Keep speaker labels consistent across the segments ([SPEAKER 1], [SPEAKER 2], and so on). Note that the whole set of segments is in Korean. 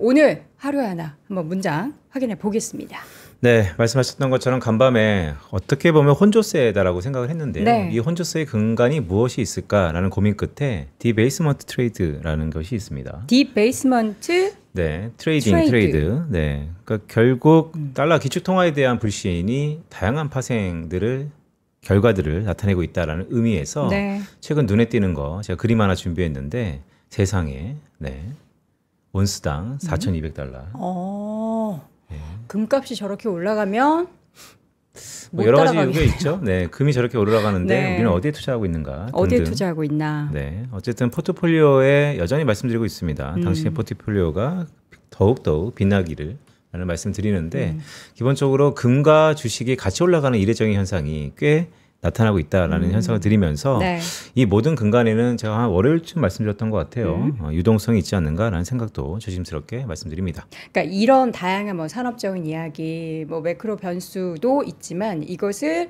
[SPEAKER 1] 오늘 하루에 하나 한번 문장 확인해 보겠습니다.
[SPEAKER 2] 네, 말씀하셨던 것처럼 간밤에 어떻게 보면 혼조세다라고 생각을 했는데요.
[SPEAKER 1] 네.
[SPEAKER 2] 이 혼조세의 근간이 무엇이 있을까라는 고민 끝에 디베이스먼트 트레이드라는 것이 있습니다.
[SPEAKER 1] 디베이스먼트
[SPEAKER 2] 네, 트레이드. 네, 그러니까 결국 달러 기축통화에 대한 불신이 다양한 파생들을 결과들을 나타내고 있다라는 의미에서
[SPEAKER 1] 네.
[SPEAKER 2] 최근 눈에 띄는 거 제가 그림 하나 준비했는데 세상에 온스당 4,200달러. 네.
[SPEAKER 1] 금값이 저렇게 올라가면 못
[SPEAKER 2] 여러 가지
[SPEAKER 1] 따라가겠네요.
[SPEAKER 2] 이유가 있죠. 네, 금이 저렇게 올라가는데
[SPEAKER 1] 네.
[SPEAKER 2] 우리는 어디에 투자하고 있는가?
[SPEAKER 1] 어디에
[SPEAKER 2] 등등.
[SPEAKER 1] 투자하고 있나?
[SPEAKER 2] 네, 어쨌든 포트폴리오에 여전히 말씀드리고 있습니다. 당신의 포트폴리오가 더욱더욱 빛나기를 라는 말씀드리는데 기본적으로 금과 주식이 같이 올라가는 이례적인 현상이 꽤 나타나고 있다라는 현상을 드리면서
[SPEAKER 1] 네.
[SPEAKER 2] 이 모든 근간에는 제가 한 월요일쯤 말씀드렸던 것 같아요. 유동성이 있지 않는가라는 생각도 조심스럽게 말씀드립니다.
[SPEAKER 1] 그러니까 이런 다양한 뭐 산업적인 이야기, 뭐 매크로 변수도 있지만 이것을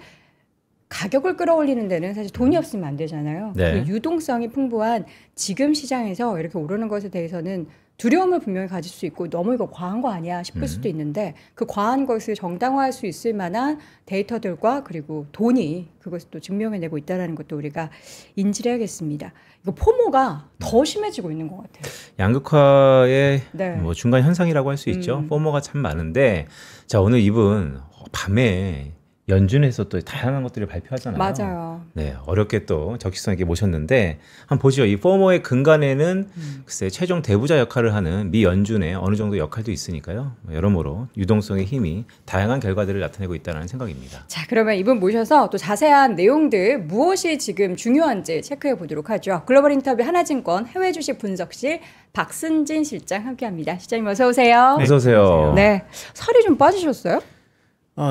[SPEAKER 1] 가격을 끌어올리는 데는 사실 돈이 없으면 안 되잖아요.
[SPEAKER 2] 네.
[SPEAKER 1] 그 유동성이 풍부한 지금 시장에서 이렇게 오르는 것에 대해서는 두려움을 분명히 가질 수 있고 너무 이거 과한 거 아니야 싶을 수도 있는데 그 과한 것을 정당화할 수 있을 만한 데이터들과 그리고 돈이 그것을 또 증명해내고 있다는 것도 우리가 인지를 해야겠습니다. 이거 포모가 더 심해지고 있는 것 같아요.
[SPEAKER 2] 양극화의
[SPEAKER 1] 네.
[SPEAKER 2] 뭐 중간 현상이라고 할 수 있죠. 포모가 참 많은데 자 오늘 이분 밤에 연준에서 또 다양한 것들을 발표하잖아요.
[SPEAKER 1] 맞아요.
[SPEAKER 2] 네, 어렵게 또 적시성 있게 모셨는데 한번 보시죠. 이 포모의 근간에는 글쎄 최종 대부자 역할을 하는 미 연준의 어느 정도 역할도 있으니까요. 여러모로 유동성의 힘이 다양한 결과들을 나타내고 있다는 생각입니다.
[SPEAKER 1] 자, 그러면 이분 모셔서 또 자세한 내용들 무엇이 지금 중요한지 체크해 보도록 하죠. 글로벌 인터뷰 하나증권 해외 주식 분석실 박승진 실장 함께합니다. 실장님 어서 오세요.
[SPEAKER 2] 어서 오세요.
[SPEAKER 1] 네, 살이 좀 빠지셨어요?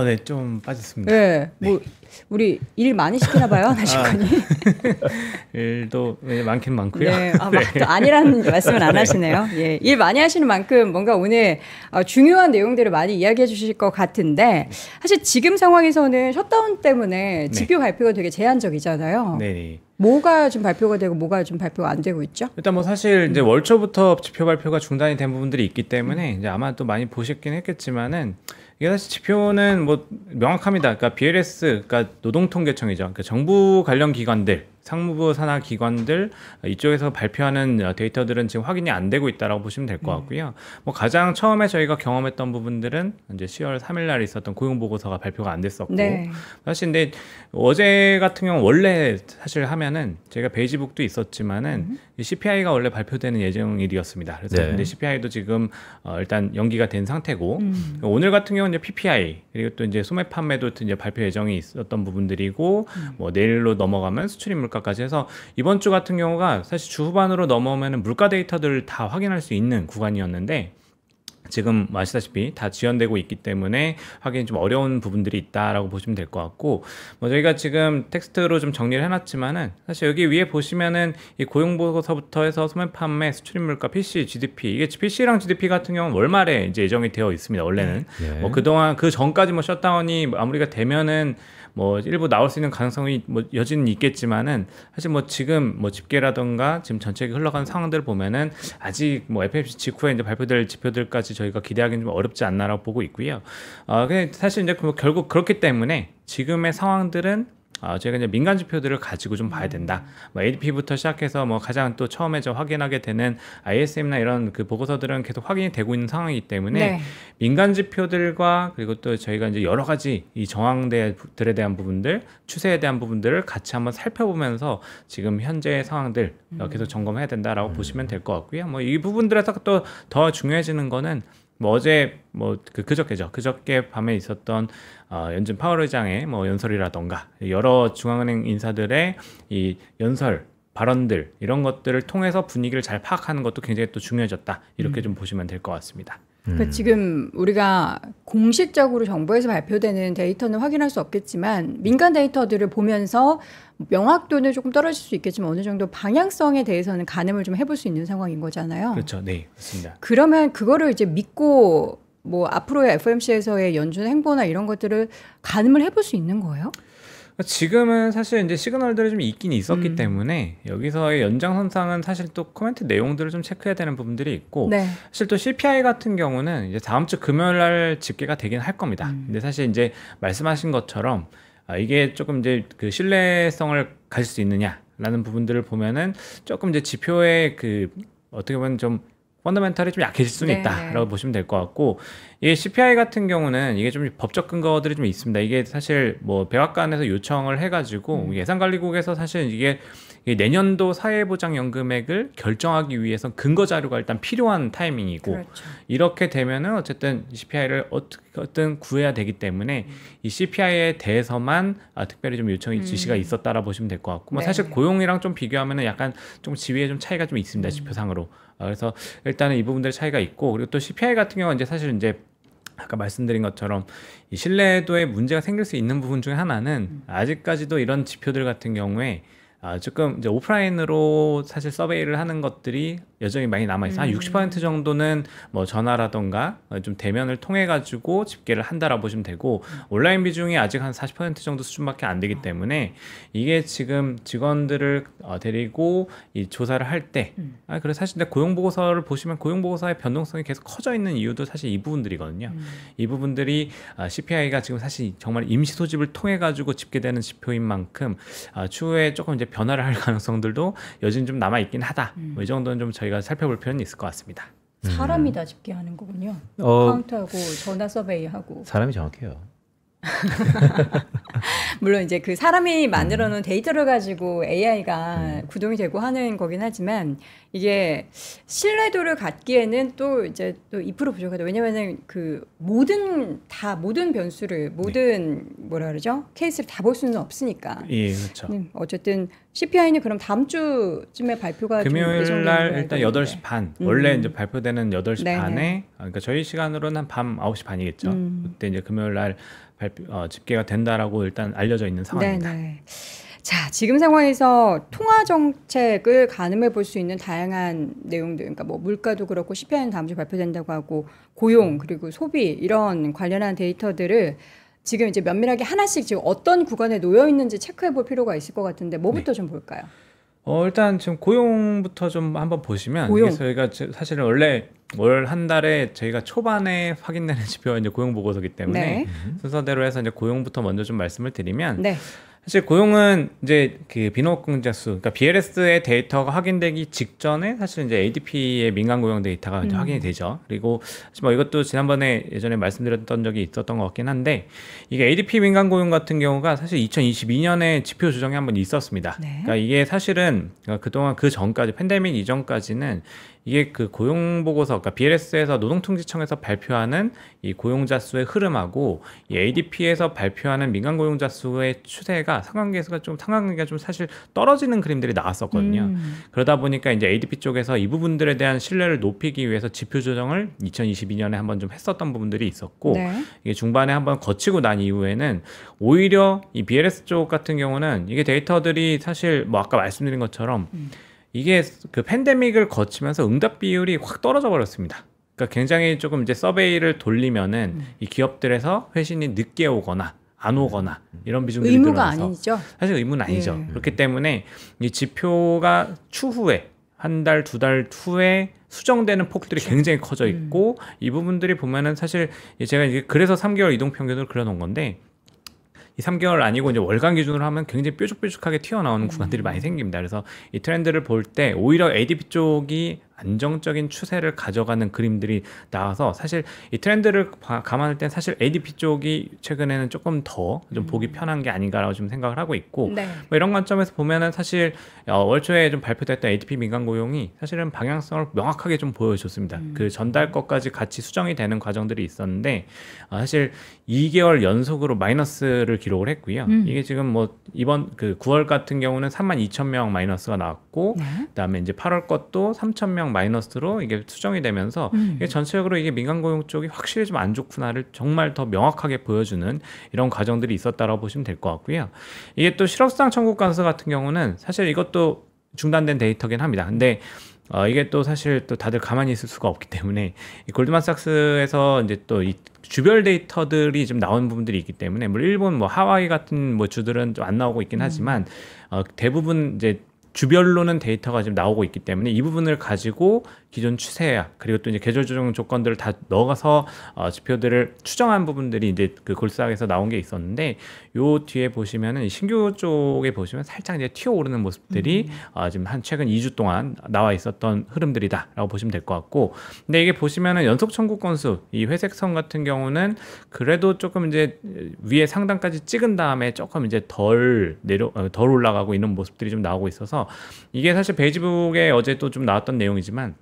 [SPEAKER 3] 네, 좀 빠졌습니다.
[SPEAKER 1] 네, 뭐 우리 일 많이 시키나 봐요, 하나증권이.
[SPEAKER 3] 일도 많긴 많고요.
[SPEAKER 1] 네, 또 아니라는 말씀은 안 하시네요. 예, 일 많이 하시는 만큼 뭔가 오늘 중요한 내용들을 많이 이야기해 주실 것 같은데 사실 지금 상황에서는 셧다운 때문에 지표 발표가 되게 제한적이잖아요.
[SPEAKER 3] 네.
[SPEAKER 1] 뭐가 좀 발표가 되고 뭐가 좀 발표가 안 되고 있죠?
[SPEAKER 3] 일단 뭐 사실 이제 월초부터 지표 발표가 중단이 된 부분들이 있기 때문에 이제 아마 또 많이 보셨긴 했겠지만은 이게 사실 지표는 뭐 명확합니다. 그러니까 BLS, 그러니까 노동통계청이죠. 그러니까 정부 관련 기관들, 상무부 산하 기관들 이쪽에서 발표하는 데이터들은 지금 확인이 안 되고 있다라고 보시면 될 것 같고요. 뭐 가장 처음에 저희가 경험했던 부분들은 이제 10월 3일 날 있었던 고용 보고서가 발표가 안 됐었고, 사실 근데 어제 같은 경우 원래 사실 하면은 저희가 베이지북도 있었지만은 CPI가 원래 발표되는 예정일이었습니다. 그래서 근데 CPI도 지금 일단 연기가 된 상태고 오늘 같은 경우는 이제 PPI 그리고 또 이제 소매 판매도 이제 발표 예정이 있었던 부분들이고 뭐 내일로 넘어가면 수출입 물가까지 해서 이번 주 같은 경우가 사실 주 후반으로 넘어오면 물가 데이터들을 다 확인할 수 있는 구간이었는데 지금 아시다시피 다 지연되고 있기 때문에 확인이 좀 어려운 부분들이 있다라고 보시면 될 것 같고 뭐 저희가 지금 텍스트로 좀 정리를 해놨지만은 사실 여기 위에 보시면은 이 고용보고서부터 해서 소매 판매, 수출입 물가, PC, GDP 이게 PC랑 GDP 같은 경우는 월말에 이제 예정이 되어 있습니다. 원래는 뭐 그동안 그 전까지 뭐 셧다운이 마무리가 되면은 뭐 일부 나올 수 있는 가능성이 뭐 여지는 있겠지만은 사실 뭐 지금 뭐 집계라던가 지금 전체가 흘러가는 상황들을 보면은 아직 뭐 FOMC 직후에 이제 발표될 지표들까지 저희가 기대하기는 좀 어렵지 않나라고 보고 있고요. 근데 사실 이제 결국 그렇기 때문에 지금의 상황들은 저희가 이제 민간 지표들을 가지고 좀 봐야 된다. 뭐 ADP부터 시작해서 뭐 가장 또 처음에 저 확인하게 되는 ISM이나 이런 그 보고서들은 계속 확인이 되고 있는 상황이기 때문에 민간 지표들과 그리고 또 저희가 이제 여러 가지 이 정황들에 대한 부분들, 추세에 대한 부분들을 같이 한번 살펴보면서 지금 현재의 상황들 계속 점검해야 된다라고 보시면 될 것 같고요. 뭐 이 부분들에서 또 더 중요해지는 거는 뭐 어제 뭐 그저께 밤에 있었던 연준 파월 의장의 뭐 연설이라던가 여러 중앙은행 인사들의 이 연설 발언들 이런 것들을 통해서 분위기를 잘 파악하는 것도 굉장히 또 중요해졌다 이렇게 좀 보시면 될 것 같습니다.
[SPEAKER 1] 그러니까 지금 우리가 공식적으로 정부에서 발표되는 데이터는 확인할 수 없겠지만 민간 데이터들을 보면서 명확도는 조금 떨어질 수 있겠지만 어느 정도 방향성에 대해서는 가늠을 좀 해볼 수 있는 상황인 거잖아요.
[SPEAKER 3] 그렇죠. 네, 맞습니다.
[SPEAKER 1] 그러면 그거를 이제 믿고 뭐 앞으로의 FOMC에서의 연준 행보나 이런 것들을 가늠을 해볼 수 있는 거예요?
[SPEAKER 3] 지금은 사실 이제 시그널들이 좀 있긴 있었기 때문에 여기서의 연장선상은 사실 또 코멘트 내용들을 좀 체크해야 되는 부분들이 있고
[SPEAKER 1] 네.
[SPEAKER 3] 사실 또 CPI 같은 경우는 이제 다음 주 금요일 날 집계가 되긴 할 겁니다. 근데 사실 이제 말씀하신 것처럼 이게 조금 이제 그 신뢰성을 가질 수 있느냐라는 부분들을 보면은 조금 이제 지표의 그 어떻게 보면 좀 펀더멘털이 좀 약해질 수는
[SPEAKER 1] 네.
[SPEAKER 3] 있다라고 보시면 될 것 같고, 이게 CPI 같은 경우는 이게 좀 법적 근거들이 좀 있습니다. 이게 사실 뭐 백악관에서 요청을 해가지고 예산관리국에서 사실 이게 내년도 사회보장연금액을 결정하기 위해서 근거 자료가 일단 필요한 타이밍이고,
[SPEAKER 1] 그렇죠.
[SPEAKER 3] 이렇게 되면은 어쨌든 CPI를 어떻게든 구해야 되기 때문에 이 CPI에 대해서만 특별히 좀 요청이 지시가 있었다라 보시면 될 것 같고, 뭐
[SPEAKER 1] 네.
[SPEAKER 3] 사실 고용이랑 좀 비교하면은 약간 좀 지위에 좀 차이가 좀 있습니다. 지표상으로. 그래서 일단은 이 부분들 차이가 있고, 그리고 또 CPI 같은 경우는 이제 사실 이제 아까 말씀드린 것처럼 이 신뢰도에 문제가 생길 수 있는 부분 중에 하나는 아직까지도 이런 지표들 같은 경우에 조금 이제 오프라인으로 사실 서베이를 하는 것들이 여전히 많이 남아있어요. 한 60% 정도는 뭐 전화라던가 좀 대면을 통해 가지고 집계를 한다라 보시면 되고, 온라인 비중이 아직 한 40% 정도 수준밖에 안 되기 때문에 이게 지금 직원들을 데리고 이 조사를 할 때 그래서 사실 근데 고용보고서를 보시면 고용보고서의 변동성이 계속 커져 있는 이유도 사실 이 부분들이거든요. 이 부분들이 CPI가 지금 사실 정말 임시 소집을 통해 가지고 집계되는 지표인 만큼 추후에 조금 이제 변화를 할 가능성들도 여전히 좀 남아 있긴 하다. 뭐 이 정도는 좀 저희가 살펴볼 필요는 있을 것 같습니다.
[SPEAKER 1] 사람이 다 집계하는 거군요. 카운트하고 전화 서베이하고.
[SPEAKER 2] 사람이 정확해요.
[SPEAKER 1] 물론 이제 그 사람이 만들어 놓은 데이터를 가지고 AI가 구동이 되고 하는 거긴 하지만 이게 신뢰도를 갖기에는 또 이제 또 2% 부족하다. 왜냐면은 그 모든 변수를 모든 뭐라 그러죠? 케이스를 다 볼 수는 없으니까.
[SPEAKER 3] 예, 그렇죠.
[SPEAKER 1] 어쨌든 CPI는 그럼 다음 주쯤에 발표가
[SPEAKER 3] 금요일 날 일단 8시 반. 원래 이제 발표되는 8시
[SPEAKER 1] 네네.
[SPEAKER 3] 반에 그러니까 저희 시간으로는 한 밤 9시 반이겠죠. 그때 이제 금요일 날 집계가 된다라고 일단 알려져 있는 상황입니다.
[SPEAKER 1] 네네. 자, 지금 상황에서 통화 정책을 가늠해 볼 수 있는 다양한 내용들, 그러니까 뭐 물가도 그렇고 CPI는 다음 주에 발표된다고 하고 고용 그리고 소비 이런 관련한 데이터들을 지금 이제 면밀하게 하나씩 지금 어떤 구간에 놓여 있는지 체크해 볼 필요가 있을 것 같은데 뭐부터 좀 볼까요?
[SPEAKER 3] 일단 지금 고용부터 좀 한번 보시면
[SPEAKER 1] 고용.
[SPEAKER 3] 이게 저희가 사실은 원래 월 한 달에 저희가 초반에 확인되는 지표가 이제 고용 보고서기 때문에
[SPEAKER 1] 네.
[SPEAKER 3] 순서대로 해서 이제 고용부터 먼저 좀 말씀을 드리면
[SPEAKER 1] 네.
[SPEAKER 3] 사실 고용은 이제 그 비노동자 수, 그러니까 BLS의 데이터가 확인되기 직전에 사실 이제 ADP의 민간 고용 데이터가 이제 확인이 되죠. 그리고 사실 뭐 이것도 지난번에 예전에 말씀드렸던 적이 있었던 것 같긴 한데, 이게 ADP 민간 고용 같은 경우가 사실 2022년에 지표 조정이 한번 있었습니다.
[SPEAKER 1] 네.
[SPEAKER 3] 그러니까 이게 사실은 그동안 그 전까지 팬데믹 이전까지는 이게 그 고용 보고서, 그러니까 BLS에서 노동통지청에서 발표하는 이 고용자 수의 흐름하고 이 ADP에서 발표하는 민간 고용자 수의 추세가 상관관계가 좀 사실 떨어지는 그림들이 나왔었거든요. 그러다 보니까 이제 ADP 쪽에서 이 부분들에 대한 신뢰를 높이기 위해서 지표 조정을 2022년에 한번 좀 했었던 부분들이 있었고,
[SPEAKER 1] 네.
[SPEAKER 3] 이게 중반에 한번 거치고 난 이후에는 오히려 이 BLS 쪽 같은 경우는 이게 데이터들이 사실 뭐 아까 말씀드린 것처럼 이게 그 팬데믹을 거치면서 응답 비율이 확 떨어져 버렸습니다. 그러니까 굉장히 조금 이제 서베이를 돌리면은 이 기업들에서 회신이 늦게 오거나 안 오거나 이런 비중들이
[SPEAKER 1] 의무가
[SPEAKER 3] 늘어나서
[SPEAKER 1] 아니죠.
[SPEAKER 3] 사실 의무는 아니죠.
[SPEAKER 1] 예.
[SPEAKER 3] 그렇기 때문에 이 지표가 추후에 한 달, 두 달 후에 수정되는 폭들이 굉장히 커져 있고 이 부분들이 보면은 사실 제가 이게 그래서 3개월 이동 평균을 그려놓은 건데, 이 3개월 아니고 이제 월간 기준으로 하면 굉장히 뾰족뾰족하게 튀어나오는 구간들이 많이 생깁니다. 그래서 이 트렌드를 볼 때 오히려 ADP 쪽이 안정적인 추세를 가져가는 그림들이 나와서 사실 이 트렌드를 감안할 땐 사실 ADP 쪽이 최근에는 조금 더 좀 보기 편한 게 아닌가라고 좀 생각을 하고 있고,
[SPEAKER 1] 네.
[SPEAKER 3] 뭐 이런 관점에서 보면은 사실 월 초에 좀 발표됐던 ADP 민간 고용이 사실은 방향성을 명확하게 좀 보여줬습니다. 그 전달 것까지 같이 수정이 되는 과정들이 있었는데 사실 2개월 연속으로 마이너스를 기록을 했고요. 이게 지금 뭐 이번 그 9월 같은 경우는 32,000명 마이너스가 나왔고,
[SPEAKER 1] 네.
[SPEAKER 3] 그다음에 이제 8월 것도 3,000명 마이너스로 이게 수정이 되면서 이게 전체적으로 이게 민간 고용 쪽이 확실히 좀 안 좋구나를 정말 더 명확하게 보여주는 이런 과정들이 있었다라고 보시면 될 것 같고요. 이게 또 실업수당 청구 건수 같은 경우는 사실 이것도 중단된 데이터긴 합니다. 근데 이게 또 사실 또 다들 가만히 있을 수가 없기 때문에 이 골드만삭스에서 이제 또 이 주별 데이터들이 좀 나온 부분들이 있기 때문에 뭐 일본 뭐 하와이 같은 뭐 주들은 좀 안 나오고 있긴 하지만 대부분 이제 주별로는 데이터가 지금 나오고 있기 때문에 이 부분을 가지고 기존 추세야 그리고 또 이제 계절 조정 조건들을 다 넣어서 지표들을 추정한 부분들이 이제 그 골드삭에서 나온 게 있었는데 요 뒤에 보시면은 신규 쪽에 보시면 살짝 이제 튀어오르는 모습들이 지금 한 최근 2주 동안 나와 있었던 흐름들이다라고 보시면 될 것 같고 근데 이게 보시면은 연속 청구 건수 이 회색 선 같은 경우는 그래도 조금 이제 위에 상단까지 찍은 다음에 조금 이제 덜 올라가고 있는 모습들이 좀 나오고 있어서 이게 사실 베이지북에 어제 또 좀 나왔던 내용이지만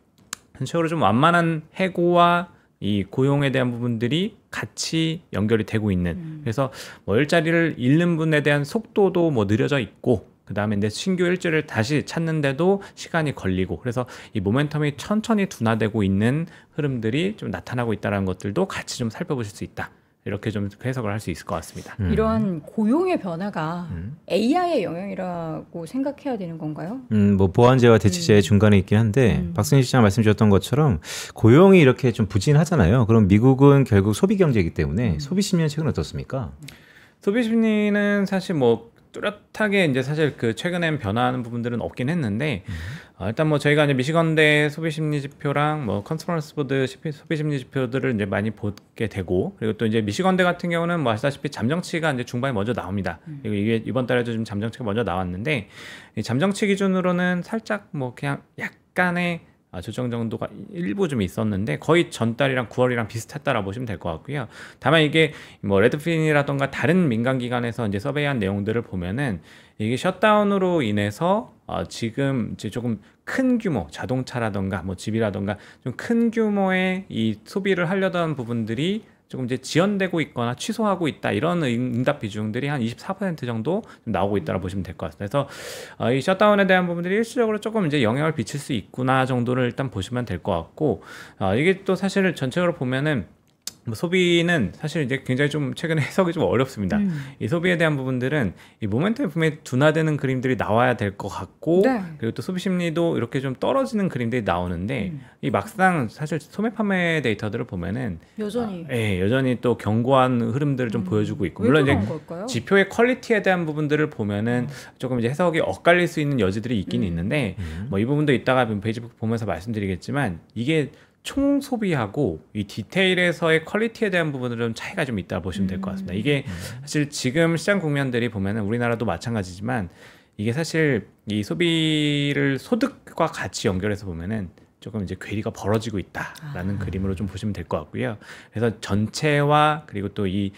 [SPEAKER 3] 전체적으로 좀 완만한 해고와 이 고용에 대한 부분들이 같이 연결이 되고 있는 그래서 뭐 일자리를 잃는 분에 대한 속도도 뭐 느려져 있고 그 다음에 내 신규 일자리를 다시 찾는데도 시간이 걸리고 그래서 이 모멘텀이 천천히 둔화되고 있는 흐름들이 좀 나타나고 있다는 것들도 같이 좀 살펴보실 수 있다. 이렇게 좀 해석을 할 수 있을 것 같습니다.
[SPEAKER 1] 이러한 고용의 변화가 AI의 영향이라고 생각해야 되는 건가요?
[SPEAKER 2] 뭐 보완제와 대체제의 중간에 있긴 한데 박승희 시장 말씀 주셨던 것처럼 고용이 이렇게 좀 부진하잖아요. 그럼 미국은 결국 소비 경제이기 때문에 소비 심리는 최근 어떻습니까?
[SPEAKER 3] 소비 심리는 사실 뭐 뚜렷하게 이제 사실 그 최근엔 변화하는 부분들은 없긴 했는데 일단 뭐 저희가 이제 미시건대 소비 심리 지표랑 뭐 컨스퍼런스 보드 소비 심리 지표들을 이제 많이 보게 되고 그리고 또 이제 미시건대 같은 경우는 뭐 아시다시피 잠정치가 이제 중반에 먼저 나옵니다. 그리고 이게 이번 달에도 좀 잠정치가 먼저 나왔는데 이 잠정치 기준으로는 살짝 뭐 그냥 약간의 조정 정도가 일부 좀 있었는데 거의 전달이랑 9월이랑 비슷했다라고 보시면 될 것 같고요. 다만 이게 뭐 레드핀이라던가 다른 민간 기관에서 이제 서베이한 내용들을 보면은 이게 셧다운으로 인해서 지금 이제 조금 큰 규모 자동차라던가 뭐 집이라던가 좀 큰 규모의 이 소비를 하려던 부분들이 조금 이제 지연되고 있거나 취소하고 있다 이런 응답 비중들이 한 24% 정도 나오고 있다고 보시면 될 것 같습니다. 그래서 이 셧다운에 대한 부분들이 일시적으로 조금 이제 영향을 미칠 수 있구나 정도를 일단 보시면 될 것 같고 이게 또 사실 전체적으로 보면은 뭐 소비는 사실 이제 굉장히 좀 최근에 해석이 좀 어렵습니다. 이 소비에 대한 부분들은 이 모멘텀이 분명히 둔화되는 그림들이 나와야 될 것 같고
[SPEAKER 1] 네.
[SPEAKER 3] 그리고 또 소비 심리도 이렇게 좀 떨어지는 그림들이 나오는데 이 막상 사실 소매 판매 데이터들을 보면은
[SPEAKER 1] 여전히
[SPEAKER 3] 여전히 또 견고한 흐름들을 좀 보여주고 있고
[SPEAKER 1] 왜
[SPEAKER 3] 물론 이제
[SPEAKER 1] 그런 걸까요?
[SPEAKER 3] 지표의 퀄리티에 대한 부분들을 보면은 조금 이제 해석이 엇갈릴 수 있는 여지들이 있긴 있는데 뭐 이 부분도 이따가 페이지북 보면서 말씀드리겠지만 이게 총 소비하고 이 디테일에서의 퀄리티에 대한 부분은 좀 차이가 좀 있다 보시면 될 것 같습니다. 이게 사실 지금 시장 국면들이 보면은 우리나라도 마찬가지지만 이게 사실 이 소비를 소득과 같이 연결해서 보면은 조금 이제 괴리가 벌어지고 있다라는 그림으로 좀 보시면 될 것 같고요. 그래서 전체와 그리고 또 이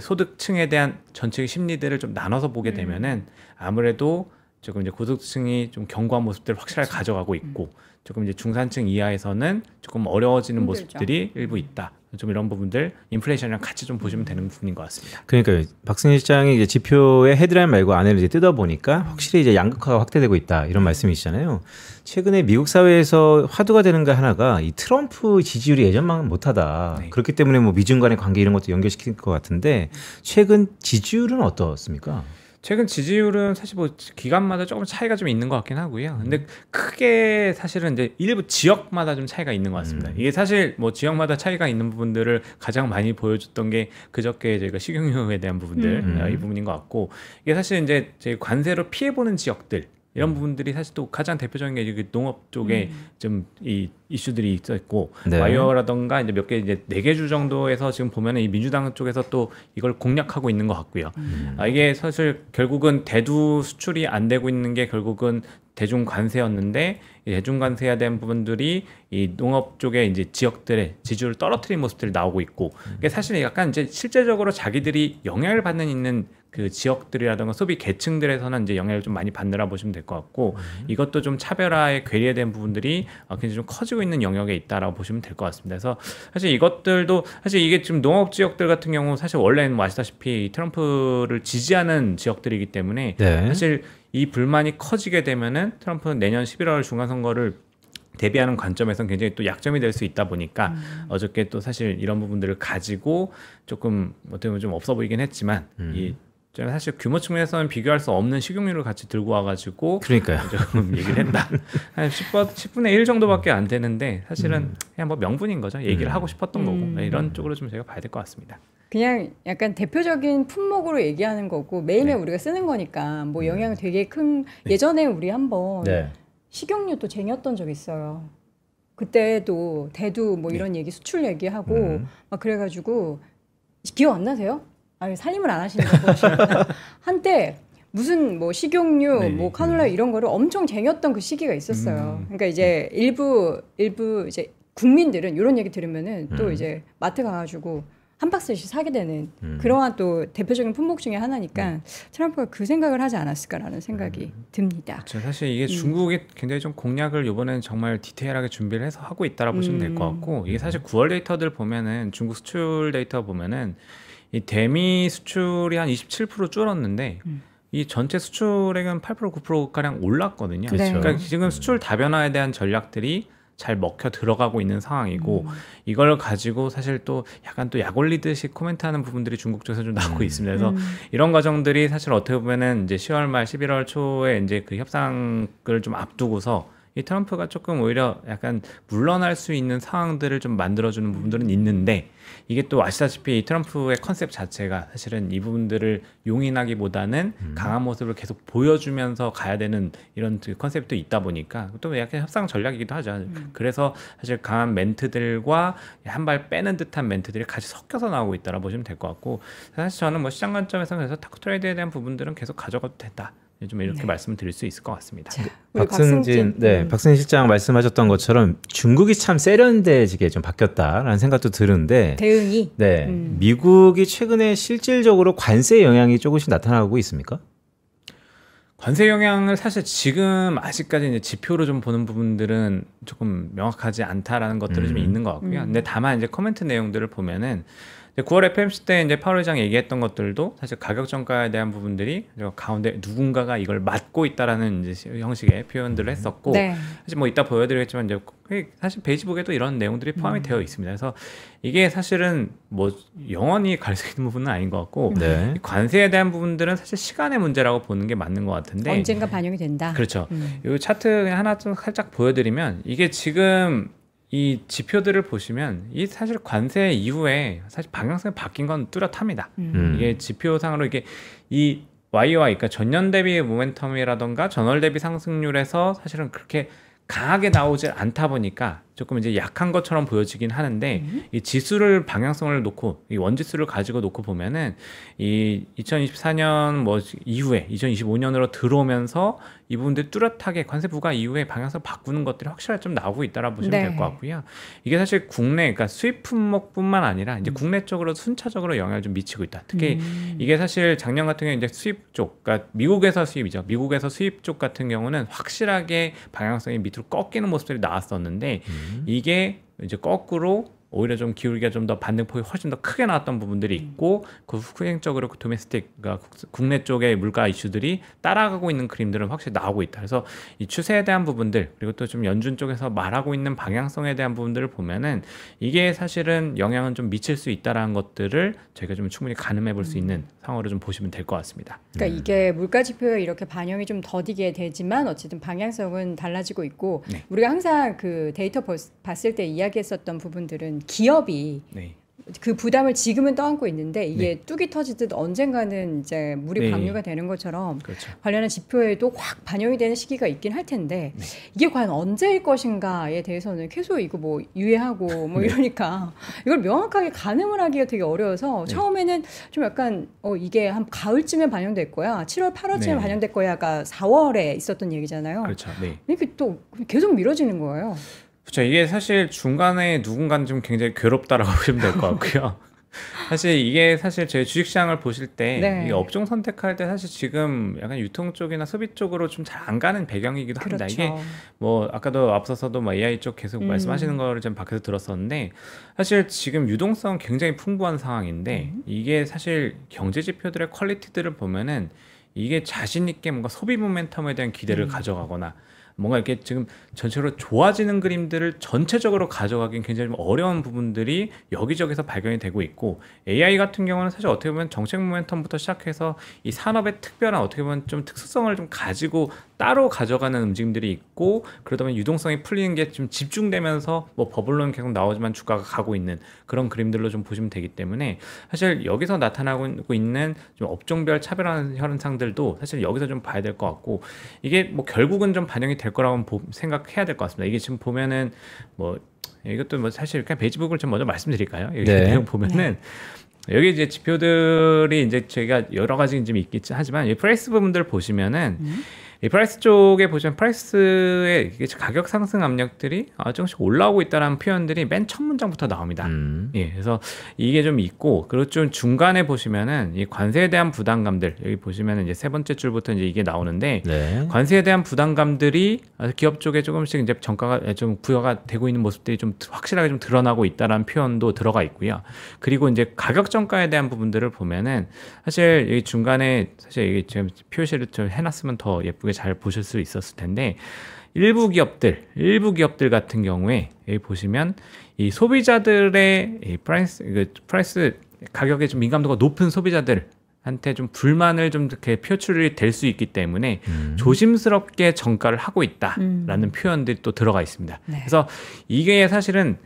[SPEAKER 3] 소득층에 대한 전체의 심리들을 좀 나눠서 보게 되면은 아무래도 조금 이제 고득층이 좀 견고한 모습들을 확실하게 가져가고 있고 조금 이제 중산층 이하에서는 조금 어려워지는
[SPEAKER 1] 힘들죠.
[SPEAKER 3] 모습들이 일부 있다. 좀 이런 부분들 인플레이션이랑 같이 좀 보시면 되는 부분인 것 같습니다.
[SPEAKER 2] 그러니까 박승희 시장이 이제 지표의 헤드라인 말고 안에를 이제 뜯어 보니까 확실히 이제 양극화가 확대되고 있다 이런 말씀이시잖아요. 최근에 미국 사회에서 화두가 되는 거 하나가 이 트럼프 지지율이 예전만큼 못하다.
[SPEAKER 3] 네.
[SPEAKER 2] 그렇기 때문에 뭐 미중 간의 관계 이런 것도 연결시킬 것 같은데 최근 지지율은 어떻습니까?
[SPEAKER 3] 최근 지지율은 사실 뭐 기간마다 조금 차이가 좀 있는 것 같긴 하고요. 근데 크게 사실은 이제 일부 지역마다 좀 차이가 있는 것 같습니다. 이게 사실 뭐 지역마다 차이가 있는 부분들을 가장 많이 보여줬던 게 그저께 저희가 식용유에 대한 부분들 이 부분인 것 같고 이게 사실 이제 저희 관세로 피해보는 지역들 이런 부분들이 사실 또 가장 대표적인 게 농업 쪽에 좀 이 이슈들이 있었고
[SPEAKER 2] 네.
[SPEAKER 3] 와이어라던가 이제 몇 개 이제 4개 주 정도에서 지금 보면은 이 민주당 쪽에서 또 이걸 공략하고 있는 것 같고요. 이게 사실 결국은 대두 수출이 안 되고 있는 게 결국은 대중 관세였는데 이 대중 관세에 대한 부분들이 이 농업 쪽에 이제 지역들의 지지율을 떨어뜨린 모습들이 나오고 있고 이게 사실 약간 이제 실제적으로 자기들이 영향을 받는 있는 그 지역들이라든가 소비 계층들에서는 이제 영향을 좀 많이 받느라 보시면 될 것 같고 이것도 좀 차별화의 괴리에 대한 부분들이 굉장히 좀 커지고 있는 영역에 있다라고 보시면 될 것 같습니다. 그래서 사실 이것들도 사실 이게 지금 농업 지역들 같은 경우 사실 원래는 뭐 아시다시피 트럼프를 지지하는 지역들이기 때문에
[SPEAKER 2] 네.
[SPEAKER 3] 사실 이 불만이 커지게 되면은 트럼프는 내년 11월 중간 선거를 대비하는 관점에서는 굉장히 또 약점이 될 수 있다 보니까 어저께 또 사실 이런 부분들을 가지고 조금 어떻게 보면 좀 없어 보이긴 했지만 이 사실 규모 측면에서는 비교할 수 없는 식용유를 같이 들고 와가지고
[SPEAKER 2] 그러니까요.
[SPEAKER 3] 좀 얘기를 했다. 한 10분의 1 정도밖에 안 되는데 사실은 그냥 뭐 명분인 거죠. 얘기를 하고 싶었던 거고 네, 이런 쪽으로 좀 저희가 봐야 될 것 같습니다.
[SPEAKER 1] 그냥 약간 대표적인 품목으로 얘기하는 거고 매일매일 우리가 쓰는 거니까 뭐 영향이 되게 큰. 예전에 우리 한번 식용유도 쟁였던 적 있어요. 그때도 대두 뭐 이런 얘기 수출 얘기하고 막 그래가지고 기억 안 나세요? 아니 살림을 안 하시는 거 보시면 한때 무슨 뭐 식용유, 뭐 카놀라 이런 거를 엄청 쟁였던 그 시기가 있었어요. 그러니까 이제 일부 이제 국민들은 이런 얘기 들으면은 또 이제 마트 가가지고 한 박스씩 사게 되는 그러한 또 대표적인 품목 중에 하나니까 트럼프가 그 생각을 하지 않았을까라는 생각이 듭니다.
[SPEAKER 3] 그렇죠. 사실 이게 중국이 굉장히 좀 공략을 이번에는 정말 디테일하게 준비를 해서 하고 있다라고 보시면 될 것 같고 이게 사실 9월 데이터들 보면은 중국 수출 데이터 보면은 이 대미 수출이 한 27% 줄었는데 이 전체 수출액은 8% 9%가량 올랐거든요.
[SPEAKER 1] 그렇죠.
[SPEAKER 3] 그러니까 지금 수출 다변화에 대한 전략들이 잘 먹혀 들어가고 있는 상황이고 이걸 가지고 사실 또 약간 또 약 올리듯이 코멘트하는 부분들이 중국 쪽에서 좀 나오고 있습니다. 그래서 이런 과정들이 사실 어떻게 보면은 이제 10월 말 11월 초에 이제 그 협상을 좀 앞두고서 이 트럼프가 조금 오히려 약간 물러날 수 있는 상황들을 좀 만들어주는 부분들은 있는데 이게 또 아시다시피 이 트럼프의 컨셉 자체가 사실은 이 부분들을 용인하기보다는 강한 모습을 계속 보여주면서 가야 되는 이런 컨셉도 있다 보니까 또 약간 협상 전략이기도 하죠. 그래서 사실 강한 멘트들과 한 발 빼는 듯한 멘트들이 같이 섞여서 나오고 있다라 보시면 될 것 같고 사실 저는 뭐 시장 관점에서 그래서 타코 트레이드에 대한 부분들은 계속 가져가도 된다. 좀 이렇게 말씀드릴 수 있을 것 같습니다.
[SPEAKER 1] 자,
[SPEAKER 2] 박승진 실장 말씀하셨던 것처럼 중국이 참 세련돼지게 좀 바뀌었다라는 생각도 드는데
[SPEAKER 1] 대응이
[SPEAKER 2] 미국이 최근에 실질적으로 관세 영향이 조금씩 나타나고 있습니까?
[SPEAKER 3] 관세 영향을 사실 지금 아직까지 이제 지표로 좀 보는 부분들은 조금 명확하지 않다라는 것들이 좀 있는 것 같고요. 근데 다만 이제 코멘트 내용들을 보면은 9월 FMC 때 이제 파월 의장이 얘기했던 것들도 사실 가격 정가에 대한 부분들이 가운데 누군가가 이걸 맡고 있다라는 이제 형식의 표현들을 했었고 사실 뭐 이따 보여드리겠지만 이제 사실 페이지북에도 이런 내용들이 포함이 되어 있습니다. 그래서 이게 사실은 뭐 영원히 갈 수 있는 부분은 아닌 것 같고 이 관세에 대한 부분들은 사실 시간의 문제라고 보는 게 맞는 것 같은데
[SPEAKER 1] 언젠가 반영이 된다.
[SPEAKER 3] 그렇죠. 이 차트 하나 좀 살짝 보여드리면 이게 지금 이 지표들을 보시면 이 사실 관세 이후에 사실 방향성이 바뀐 건 뚜렷합니다. 이게 지표상으로 이게 이 YOY 그러니까 전년 대비 모멘텀이라던가 전월 대비 상승률에서 사실은 그렇게 강하게 나오지 않다 보니까 조금 이제 약한 것처럼 보여지긴 하는데 이 지수를 방향성을 놓고 이 원지수를 가지고 놓고 보면은 이 2024년 뭐 이후에 2025년으로 들어오면서 이 부분들 뚜렷하게 관세 부과 이후에 방향성을 바꾸는 것들이 확실하게 좀 나오고 있다라 보시면 될 것 같고요. 이게 사실 국내 그러니까 수입 품목뿐만 아니라 이제 국내 쪽으로 순차적으로 영향을 좀 미치고 있다. 특히 이게 사실 작년 같은 경우에 이제 수입 쪽, 그러니까 미국에서 수입이죠. 미국에서 수입 쪽 같은 경우는 확실하게 방향성이 밑으로 꺾이는 모습들이 나왔었는데 이게 이제 거꾸로 오히려 좀 기울기가 좀 더 반등폭이 훨씬 더 크게 나왔던 부분들이 있고 그 후행적으로 그 도메스틱 그러니까 국내 쪽의 물가 이슈들이 따라가고 있는 그림들은 확실히 나오고 있다. 그래서 이 추세에 대한 부분들 그리고 또 좀 연준 쪽에서 말하고 있는 방향성에 대한 부분들을 보면은 이게 사실은 영향은 좀 미칠 수 있다라는 것들을 저희가 좀 충분히 가늠해 볼 수 있는 상황으로 좀 보시면 될 것 같습니다.
[SPEAKER 1] 그러니까 이게 물가 지표에 이렇게 반영이 좀 더디게 되지만 어쨌든 방향성은 달라지고 있고 우리가 항상 그 데이터 봤을 때 이야기했었던 부분들은 기업이 그 부담을 지금은 떠안고 있는데 이게 뚝이 터지듯 언젠가는 이제 물이 방류가 되는 것처럼 관련한 지표에도 확 반영이 되는 시기가 있긴 할 텐데 이게 과연 언제일 것인가에 대해서는 계속 이거 뭐 유예하고 뭐 이러니까 이걸 명확하게 가늠을 하기가 되게 어려워서 처음에는 좀 약간 이게 한 가을쯤에 반영될 거야 7월 8월쯤에 반영될 거야가 4월에 있었던 얘기잖아요.
[SPEAKER 3] 그렇죠.
[SPEAKER 1] 이렇게 또 계속 미뤄지는 거예요.
[SPEAKER 3] 그렇죠. 이게 사실 중간에 누군가는 좀 굉장히 괴롭다라고 보시면 될 것 같고요. 사실 이게 사실 제 주식시장을 보실 때 이게 업종 선택할 때 사실 지금 약간 유통 쪽이나 소비 쪽으로 좀 잘 안 가는 배경이기도 합니다. 이게 뭐 아까도 앞서서도 뭐 AI 쪽 계속 말씀하시는 거를 좀 밖에서 들었었는데 사실 지금 유동성 굉장히 풍부한 상황인데 이게 사실 경제 지표들의 퀄리티들을 보면은 이게 자신 있게 뭔가 소비 모멘텀에 대한 기대를 가져가거나 뭔가 이렇게 지금 전체로 좋아지는 그림들을 전체적으로 가져가기는 굉장히 좀 어려운 부분들이 여기저기서 발견이 되고 있고 AI 같은 경우는 사실 어떻게 보면 정책 모멘텀부터 시작해서 이 산업의 특별한 어떻게 보면 좀 특수성을 좀 가지고 따로 가져가는 움직임들이 있고 그러다 보면 유동성이 풀리는 게 좀 집중되면서 뭐 버블로는 계속 나오지만 주가가 가고 있는 그런 그림들로 좀 보시면 되기 때문에 사실 여기서 나타나고 있는 좀 업종별 차별화하는 현상들도 사실 여기서 좀 봐야 될 것 같고 이게 뭐 결국은 좀 반영이 될 거라고 생각해야 될 것 같습니다. 이게 지금 보면은 뭐 이것도 뭐 사실 그냥 베이지북을 좀 먼저 말씀드릴까요? 여기
[SPEAKER 2] 네.
[SPEAKER 3] 내용 보면은 여기 이제 지표들이 이제 저희가 여러 가지 좀 있겠지 하지만 이 프라이스 부분들 보시면은 이 프라이스 쪽에 보시면 프라이스의 가격 상승 압력들이 조금씩 올라오고 있다는 표현들이 맨 첫 문장부터 나옵니다. 예, 그래서 이게 좀 있고 그리고 좀 중간에 보시면은 이 관세에 대한 부담감들 여기 보시면은 이제 세 번째 줄부터 이제 이게 나오는데
[SPEAKER 2] 네.
[SPEAKER 3] 관세에 대한 부담감들이 기업 쪽에 조금씩 이제 정가가 좀 부여가 되고 있는 모습들이 좀 확실하게 좀 드러나고 있다라는 표현도 들어가 있고요. 그리고 이제 가격 정가에 대한 부분들을 보면은 사실 이 중간에 사실 이게 지금 표시를 좀 해놨으면 더 예쁘게 잘 보실 수 있었을 텐데 일부 기업들 같은 경우에 여기 보시면 이 소비자들의 이 프라이스 가격에 좀 민감도가 높은 소비자들한테 좀 불만을 좀 이렇게 표출이 될 수 있기 때문에 조심스럽게 정가를 하고 있다라는 표현들이 또 들어가 있습니다.
[SPEAKER 1] 네.
[SPEAKER 3] 그래서 이게 사실은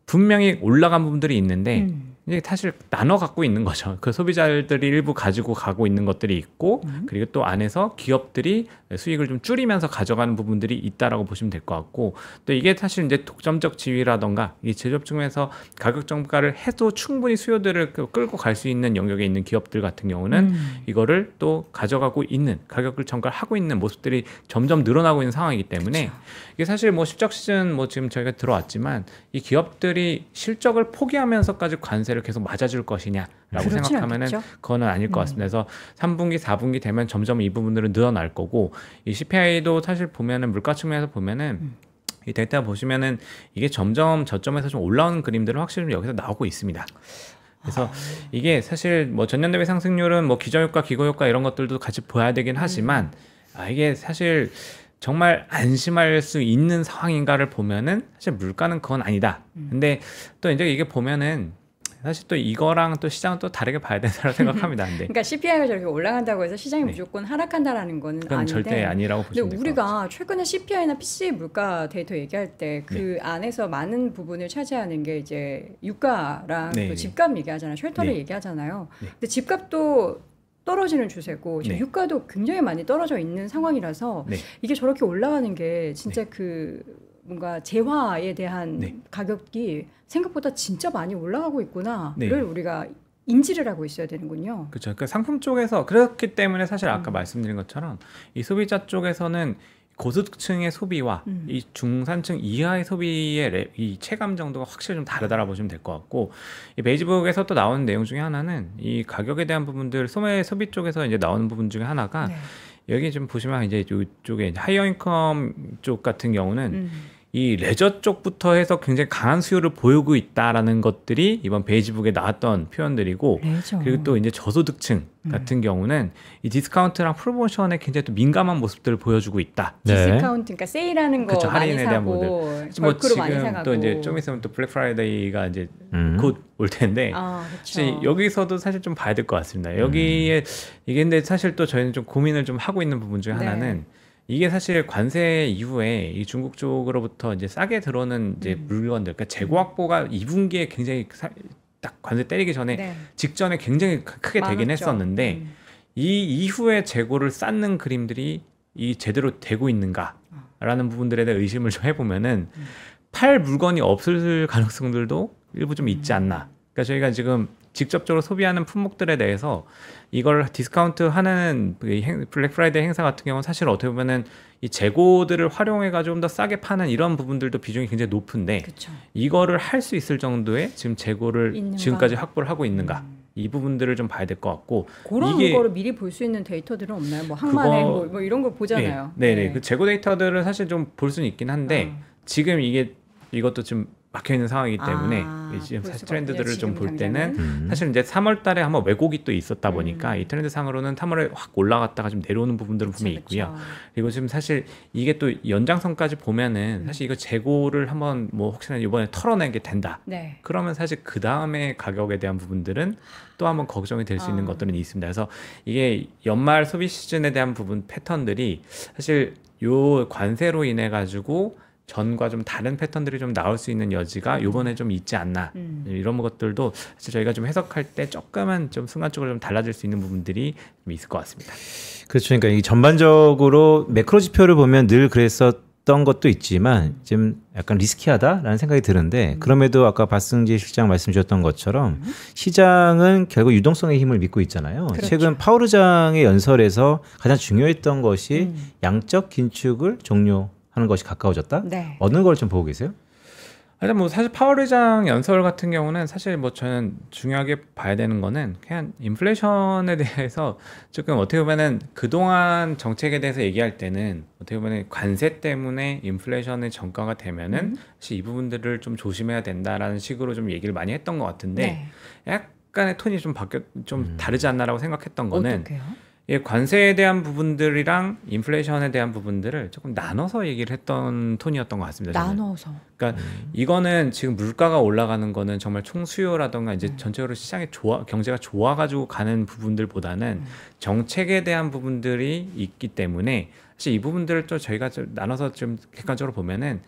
[SPEAKER 3] 분명히 올라간 부분들이 있는데 이제 사실 나눠 갖고 있는 거죠. 그 소비자들이 일부 가지고 가고 있는 것들이 있고 그리고 또 안에서 기업들이 수익을 좀 줄이면서 가져가는 부분들이 있다라고 보시면 될 것 같고 또 이게 사실 이제 독점적 지위라던가 이 제조업 측면에서 가격 정가를 해도 충분히 수요들을 끌고 갈 수 있는 영역에 있는 기업들 같은 경우는 이거를 또 가져가고 있는 가격을 정가를 하고 있는 모습들이 점점 늘어나고 있는 상황이기 때문에
[SPEAKER 1] 그렇죠.
[SPEAKER 3] 이게 사실 뭐 실적 시즌 뭐 지금 저희가 들어왔지만 이 기업들이 실적을 포기하면서까지 관세를 계속 맞아줄 것이냐라고
[SPEAKER 1] 그렇진
[SPEAKER 3] 생각하면은
[SPEAKER 1] 않겠죠.
[SPEAKER 3] 그거는 아닐 것 같습니다. 그래서 3분기, 4분기 되면 점점 이 부분들은 늘어날 거고 이 CPI도 사실 보면은 물가 측면에서 보면은 이 데이터 보시면은 이게 점점 저점에서 좀 올라오는 그림들은 확실히 좀 여기서 나오고 있습니다. 그래서 이게 사실 뭐 전년 대비 상승률은 뭐 기저효과, 기고효과 이런 것들도 같이 봐야 되긴 하지만 이게 사실 정말 안심할 수 있는 상황인가를 보면은 사실 물가는 그건 아니다. 근데 또 이제 이게 보면은 사실 또 이거랑 또 시장은 또 다르게 봐야 된다고 생각합니다. 근데
[SPEAKER 1] 그러니까 CPI가 저렇게 올라간다고 해서 시장이
[SPEAKER 3] 네.
[SPEAKER 1] 무조건 하락한다는 거는
[SPEAKER 3] 그건
[SPEAKER 1] 아닌데
[SPEAKER 3] 절대 아니라고
[SPEAKER 1] 근데
[SPEAKER 3] 보시면 될 것 같아요.
[SPEAKER 1] 우리가 최근에 CPI나 PCE 물가 데이터 얘기할 때 그 안에서 많은 부분을 차지하는 게 이제 유가랑
[SPEAKER 3] 네,
[SPEAKER 1] 또
[SPEAKER 3] 네.
[SPEAKER 1] 집값 얘기하잖아요. 쉘터를
[SPEAKER 3] 네.
[SPEAKER 1] 얘기하잖아요.
[SPEAKER 3] 네.
[SPEAKER 1] 근데 집값도 떨어지는 추세고 지금
[SPEAKER 3] 네.
[SPEAKER 1] 유가도 굉장히 많이 떨어져 있는 상황이라서
[SPEAKER 3] 네.
[SPEAKER 1] 이게 저렇게 올라가는 게 진짜 그 뭔가 재화에 대한
[SPEAKER 3] 네.
[SPEAKER 1] 가격이 생각보다 진짜 많이 올라가고 있구나를
[SPEAKER 3] 네.
[SPEAKER 1] 우리가 인지를 하고 있어야 되는군요.
[SPEAKER 3] 그렇죠. 그 상품 쪽에서 그렇기 때문에 사실 아까 말씀드린 것처럼 이 소비자 쪽에서는 고소득층의 소비와 이 중산층 이하의 소비의 이 체감 정도가 확실히 좀 다르다라 보시면 될 것 같고 이 베이지북에서 또 나오는 내용 중에 하나는 이 가격에 대한 부분들 소비 쪽에서 이제 나오는 부분 중에 하나가
[SPEAKER 1] 네.
[SPEAKER 3] 여기 좀 보시면 이제 이쪽에 하이어 인컴 쪽 같은 경우는 이 레저 쪽부터 해서 굉장히 강한 수요를 보이고 있다라는 것들이 이번 베이지북에 나왔던 표현들이고
[SPEAKER 1] 레저.
[SPEAKER 3] 그리고 또 이제 저소득층 같은 경우는 이 디스카운트랑 프로모션에 굉장히 또 민감한 모습들을 보여주고 있다.
[SPEAKER 1] 디스카운트, 그러니까 세일하는 거
[SPEAKER 3] 그쵸,
[SPEAKER 1] 많이
[SPEAKER 3] 할인에 대한
[SPEAKER 1] 사고
[SPEAKER 3] 뭐
[SPEAKER 1] 벌크로 많이
[SPEAKER 3] 지금
[SPEAKER 1] 사가고
[SPEAKER 3] 또 이제 좀 있으면 또 블랙 프라이데이가 이제 곧 올 텐데
[SPEAKER 1] 그렇죠.
[SPEAKER 3] 여기서도 사실 좀 봐야 될 것 같습니다. 여기에 이게 근데 사실 또 저희는 좀 고민을 좀 하고 있는 부분 중에
[SPEAKER 1] 네.
[SPEAKER 3] 하나는 이게 사실 관세 이후에 이 중국 쪽으로부터 이제 싸게 들어오는 이제 물건들, 그러니까 재고 확보가 2분기에 굉장히 딱 관세 때리기 전에
[SPEAKER 1] 네.
[SPEAKER 3] 직전에 굉장히 크게 되긴
[SPEAKER 1] 많았죠.
[SPEAKER 3] 했었는데 이 이후에 재고를 쌓는 그림들이 이 제대로 되고 있는가라는 부분들에 대해 의심을 좀 해보면은 팔 물건이 없을 가능성들도 일부 좀 있지 않나. 그러니까 저희가 지금 직접적으로 소비하는 품목들에 대해서 이걸 디스카운트 하는 블랙 프라이데이 행사 같은 경우는 사실 어떻게 보면은 이 재고들을 활용해가지고 좀 더 싸게 파는 이런 부분들도 비중이 굉장히 높은데
[SPEAKER 1] 그렇죠.
[SPEAKER 3] 이거를 할 수 있을 정도의 지금 재고를
[SPEAKER 1] 있는가?
[SPEAKER 3] 지금까지 확보를 하고 있는가 이 부분들을 좀 봐야 될 것 같고
[SPEAKER 1] 그런
[SPEAKER 3] 이게
[SPEAKER 1] 거를 미리 볼 수 있는 데이터들은 없나요? 뭐 항만행
[SPEAKER 3] 그거-
[SPEAKER 1] 뭐 이런 거 보잖아요.
[SPEAKER 3] 네네 그 재고 데이터들을 사실 좀 볼 수는 있긴 한데 지금 이게 이것도 좀 막혀 있는 상황이기 때문에 지금 사실 트렌드들을 좀 볼 때는 사실 이제 3월달에 한번 왜곡이 또 있었다 보니까 이 트렌드상으로는 3월에 확 올라갔다가 좀 내려오는 부분들은 분명히 있고요. 그리고 지금 사실 이게 또 연장선까지 보면은 사실 이거 재고를 한번 뭐 혹시나 이번에 털어내게 된다.
[SPEAKER 1] 네.
[SPEAKER 3] 그러면 사실 그 다음에 가격에 대한 부분들은 또 한번 걱정이 될 수 있는 것들은 있습니다. 그래서 이게 연말 소비 시즌에 대한 부분 패턴들이 사실 요 관세로 인해 가지고 전과 좀 다른 패턴들이 좀 나올 수 있는 여지가 요번에 좀 있지 않나 이런 것들도 사실 저희가 좀 해석할 때 조금은 좀 순간적으로 좀 달라질 수 있는 부분들이 좀 있을 것 같습니다.
[SPEAKER 2] 그렇죠. 그러니까 이 전반적으로 매크로 지표를 보면 늘 그랬었던 것도 있지만 지금 약간 리스키하다라는 생각이 드는데 그럼에도 아까 박승지 실장 말씀 주셨던 것처럼 시장은 결국 유동성의 힘을 믿고 있잖아요.
[SPEAKER 1] 그렇죠.
[SPEAKER 2] 최근 파월 의장의 연설에서 가장 중요했던 것이 양적 긴축을 종료하는 것이 가까워졌다.
[SPEAKER 1] 네.
[SPEAKER 2] 어느 걸 좀 보고 계세요?
[SPEAKER 3] 일단 뭐 사실 파월 의장 연설 같은 경우는 사실 뭐 저는 중요하게 봐야 되는 거는 그냥 인플레이션에 대해서 조금 어떻게 보면은 그동안 정책에 대해서 얘기할 때는 어떻게 보면 관세 때문에 인플레이션의 전가가 되면은 사실 이 부분들을 좀 조심해야 된다라는 식으로 좀 얘기를 많이 했던 것 같은데 약간의 톤이 좀 좀 다르지 않나라고 생각했던 거는
[SPEAKER 1] 어떡해요?
[SPEAKER 3] 예, 관세에 대한 부분들이랑 인플레이션에 대한 부분들을 조금 나눠서 얘기를 했던 톤이었던 것 같습니다. 저는.
[SPEAKER 1] 나눠서.
[SPEAKER 3] 그러니까 이거는 지금 물가가 올라가는 거는 정말 총수요라던가 이제 전체적으로 시장이 경제가 좋아가지고 가는 부분들보다는 정책에 대한 부분들이 있기 때문에 사실 이 부분들을 또 저희가 좀 나눠서 좀 객관적으로 보면은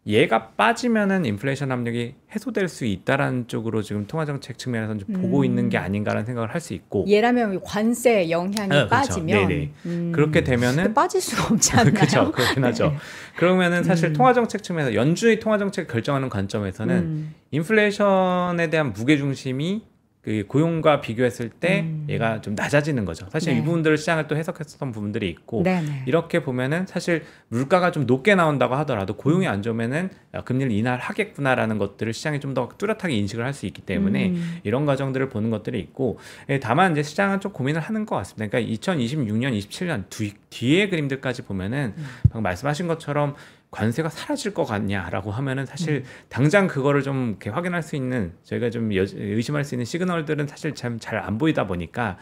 [SPEAKER 3] 얘가 빠지면은 인플레이션 압력이 해소될 수 있다라는 쪽으로 지금 통화정책 측면에서 좀 보고 있는 게 아닌가라는 생각을 할 수 있고
[SPEAKER 1] 얘라면 관세 영향이
[SPEAKER 3] 그렇죠.
[SPEAKER 1] 빠지면
[SPEAKER 3] 네네. 그렇게 되면은
[SPEAKER 1] 빠질 수가 없지 않나요?
[SPEAKER 3] 그렇죠. 그렇긴 하죠. 그러면은 사실 통화정책 측면에서 연준이 통화정책 결정하는 관점에서는 인플레이션에 대한 무게중심이 그 고용과 비교했을 때 얘가 좀 낮아지는 거죠. 사실
[SPEAKER 1] 네.
[SPEAKER 3] 이 부분들을 시장을 또 해석했었던 부분들이 있고
[SPEAKER 1] 네네.
[SPEAKER 3] 이렇게 보면은 사실 물가가 좀 높게 나온다고 하더라도 고용이 안 좋으면은 금리를 인하하겠구나라는 것들을 시장이 좀 더 뚜렷하게 인식을 할 수 있기 때문에 이런 과정들을 보는 것들이 있고 다만 이제 시장은 좀 고민을 하는 것 같습니다. 그러니까 2026년, 27년 뒤의 그림들까지 보면은 방금 말씀하신 것처럼 관세가 사라질 것 같냐라고 하면은 사실 당장 그거를 좀 이렇게 확인할 수 있는 저희가 좀 의심할 수 있는 시그널들은 사실 참 잘 안 보이다 보니까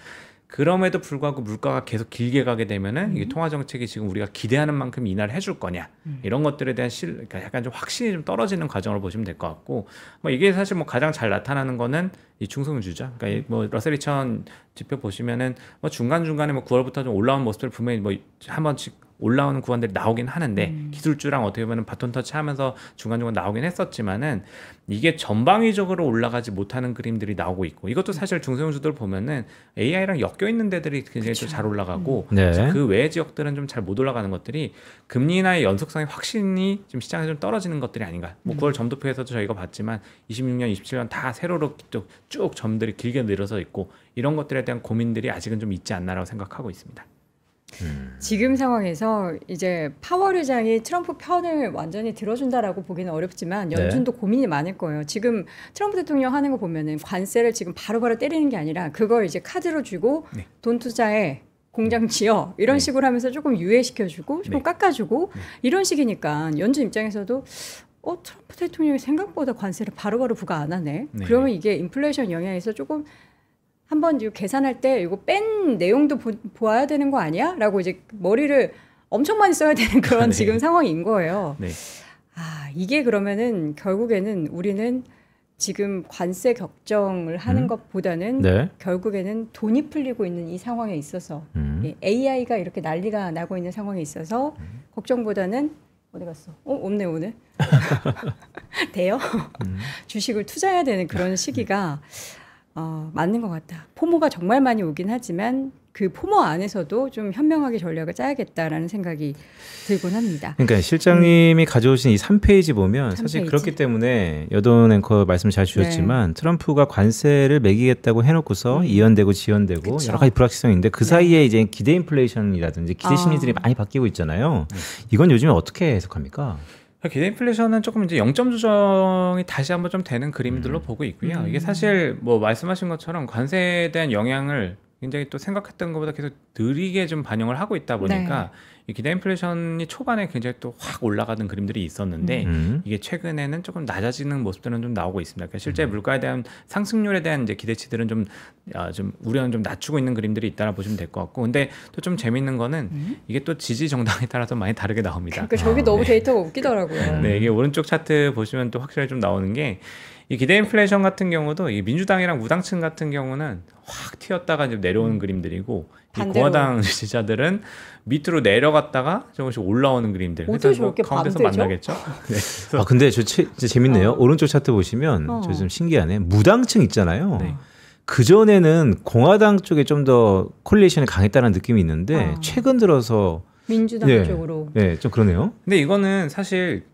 [SPEAKER 3] 그럼에도 불구하고 물가가 계속 길게 가게 되면은 이게 통화 정책이 지금 우리가 기대하는 만큼 인하를 해줄 거냐 이런 것들에 대한 그러니까 약간 좀 확신이 좀 떨어지는 과정으로 보시면 될 것 같고 뭐 이게 사실 뭐 가장 잘 나타나는 거는 이 중성주죠. 그러니까 뭐 러셀 2000 지표 보시면은 뭐 중간 중간에 뭐 9월부터 좀 올라온 모습을 분명히 뭐 한 번씩 올라오는 구간들이 나오긴 하는데 기술주랑 어떻게 보면 바톤 터치하면서 중간중간 나오긴 했었지만은 이게 전방위적으로 올라가지 못하는 그림들이 나오고 있고 이것도 사실 중소형주들 보면은 AI랑 엮여 있는 데들이 굉장히 또 잘 올라가고 그 외의 지역들은 좀 잘 못 올라가는 것들이 금리 인하의 연속성이 확실히 지금 시장에 좀 떨어지는 것들이 아닌가. 뭐 9월 점도표에서도 저희가 봤지만 26년, 27년 다 세로로 쭉 점들이 길게 늘어서 있고 이런 것들에 대한 고민들이 아직은 좀 있지 않나라고 생각하고 있습니다.
[SPEAKER 1] 지금 상황에서 이제 파월 의장이 트럼프 편을 완전히 들어준다라고 보기는 어렵지만 연준도 고민이 많을 거예요. 지금 트럼프 대통령 하는 거 보면은 관세를 지금 바로바로 때리는 게 아니라 그걸 이제 카드로 주고 돈 투자해 공장 지어 이런 식으로 하면서 조금 유예시켜주고 조금 깎아주고 이런 식이니까 연준 입장에서도 트럼프 대통령이 생각보다 관세를 바로바로 부과 안 하네. 그러면 이게 인플레이션 영향에서 조금 한번 계산할 때 이거 뺀 내용도 보아야 되는 거 아니야? 라고 이제 머리를 엄청 많이 써야 되는 그런 지금 상황인 거예요. 이게 그러면은 결국에는 우리는 지금 관세 걱정을 하는 것보다는 결국에는 돈이 풀리고 있는 이 상황에 있어서 AI가 이렇게 난리가 나고 있는 상황에 있어서 걱정보다는 어디 갔어? 없네 오늘. 돼요? 주식을 투자해야 되는 그런 시기가 맞는 것 같다. 포모가 정말 많이 오긴 하지만 그 포모 안에서도 좀 현명하게 전략을 짜야겠다라는 생각이 들곤 합니다.
[SPEAKER 2] 그러니까 실장님이 가져오신 이 3페이지 보면 3페이지. 사실 그렇기 때문에 여돈 앵커 말씀 잘 주셨지만 트럼프가 관세를 매기겠다고 해놓고서 이연되고 지연되고 여러 가지 불확실성인데 그 사이에 이제 기대 인플레이션이라든지 기대 심리들이 많이 바뀌고 있잖아요. 이건 요즘에 어떻게 해석합니까?
[SPEAKER 3] 기대 인플레이션은 조금 이제 0점 조정이 다시 한번 좀 되는 그림들로 보고 있고요. 이게 사실 뭐 말씀하신 것처럼 관세에 대한 영향을 굉장히 또 생각했던 것보다 계속 느리게 좀 반영을 하고 있다 보니까 이 기대 인플레이션이 초반에 굉장히 또 확 올라가는 그림들이 있었는데 이게 최근에는 조금 낮아지는 모습들은 좀 나오고 있습니다. 그러니까 실제 물가에 대한 상승률에 대한 이제 기대치들은 좀 우려는 좀 낮추고 있는 그림들이 있다라 보시면 될 것 같고, 근데 또 좀 재밌는 거는 이게 또 지지 정당에 따라서 많이 다르게 나옵니다.
[SPEAKER 1] 그러니까 저기 너무 데이터가 웃기더라고요.
[SPEAKER 3] 네, 이게 오른쪽 차트 보시면 또 확실히 좀 나오는 게 이 기대 인플레이션 같은 경우도 이 민주당이랑 무당층 같은 경우는 확 튀었다가 이제 내려오는 그림들이고, 이 공화당 지지자들은 밑으로 내려갔다가 조금씩 올라오는 그림들.
[SPEAKER 1] 어떻게 저렇게
[SPEAKER 3] 가운데서
[SPEAKER 1] 밤새죠?
[SPEAKER 3] 만나겠죠. 네.
[SPEAKER 2] 아 근데 진짜 재밌네요. 오른쪽 차트 보시면 저 좀 신기하네. 무당층 있잖아요.
[SPEAKER 3] 네.
[SPEAKER 2] 그 전에는 공화당 쪽에 좀 더 콜리에이션이 강했다는 느낌이 있는데 최근 들어서
[SPEAKER 1] 민주당
[SPEAKER 2] 네.
[SPEAKER 1] 쪽으로.
[SPEAKER 2] 네, 좀 그러네요.
[SPEAKER 3] 근데 이거는 사실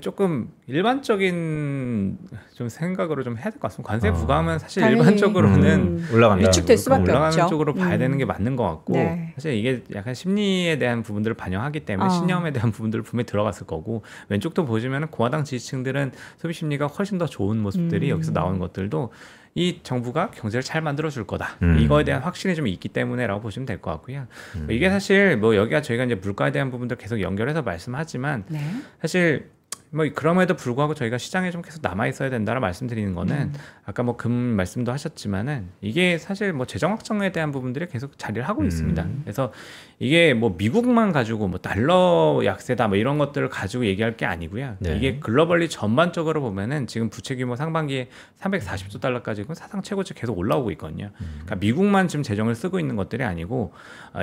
[SPEAKER 3] 조금 일반적인 좀 생각으로 좀 해야 될 것 같습니다. 관세 부과하면 사실
[SPEAKER 1] 당연히.
[SPEAKER 3] 일반적으로는
[SPEAKER 2] 올라간다.
[SPEAKER 1] 위축될 수밖에
[SPEAKER 3] 올라가는
[SPEAKER 1] 없죠.
[SPEAKER 3] 쪽으로 봐야 되는 게 맞는 것 같고,
[SPEAKER 1] 네.
[SPEAKER 3] 사실 이게 약간 심리에 대한 부분들을 반영하기 때문에 신념에 대한 부분들을 분명히 들어갔을 거고, 왼쪽도 보시면 공화당 지지층들은 소비 심리가 훨씬 더 좋은 모습들이 여기서 나오는 것들도 이 정부가 경제를 잘 만들어줄 거다. 이거에 대한 확신이 좀 있기 때문에라고 보시면 될 것 같고요. 이게 사실 뭐 여기가 저희가 이제 물가에 대한 부분들 계속 연결해서 말씀하지만
[SPEAKER 1] 네.
[SPEAKER 3] 사실 뭐 그럼에도 불구하고 저희가 시장에 좀 계속 남아 있어야 된다라 말씀드리는 거는 아까 뭐 금 말씀도 하셨지만은 이게 사실 뭐 재정 확정에 대한 부분들이 계속 자리를 하고 있습니다. 그래서 이게 뭐 미국만 가지고 뭐 달러 약세다 뭐 이런 것들을 가지고 얘기할 게 아니고요.
[SPEAKER 2] 네.
[SPEAKER 3] 이게 글로벌리 전반적으로 보면은 지금 부채 규모 상반기에 340조 달러까지 사상 최고치 계속 올라오고 있거든요. 그러니까 미국만 지금 재정을 쓰고 있는 것들이 아니고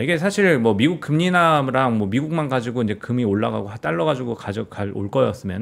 [SPEAKER 3] 이게 사실 뭐 미국 금리 인하랑 뭐 미국만 가지고 이제 금이 올라가고 달러 가지고 올 거였으면은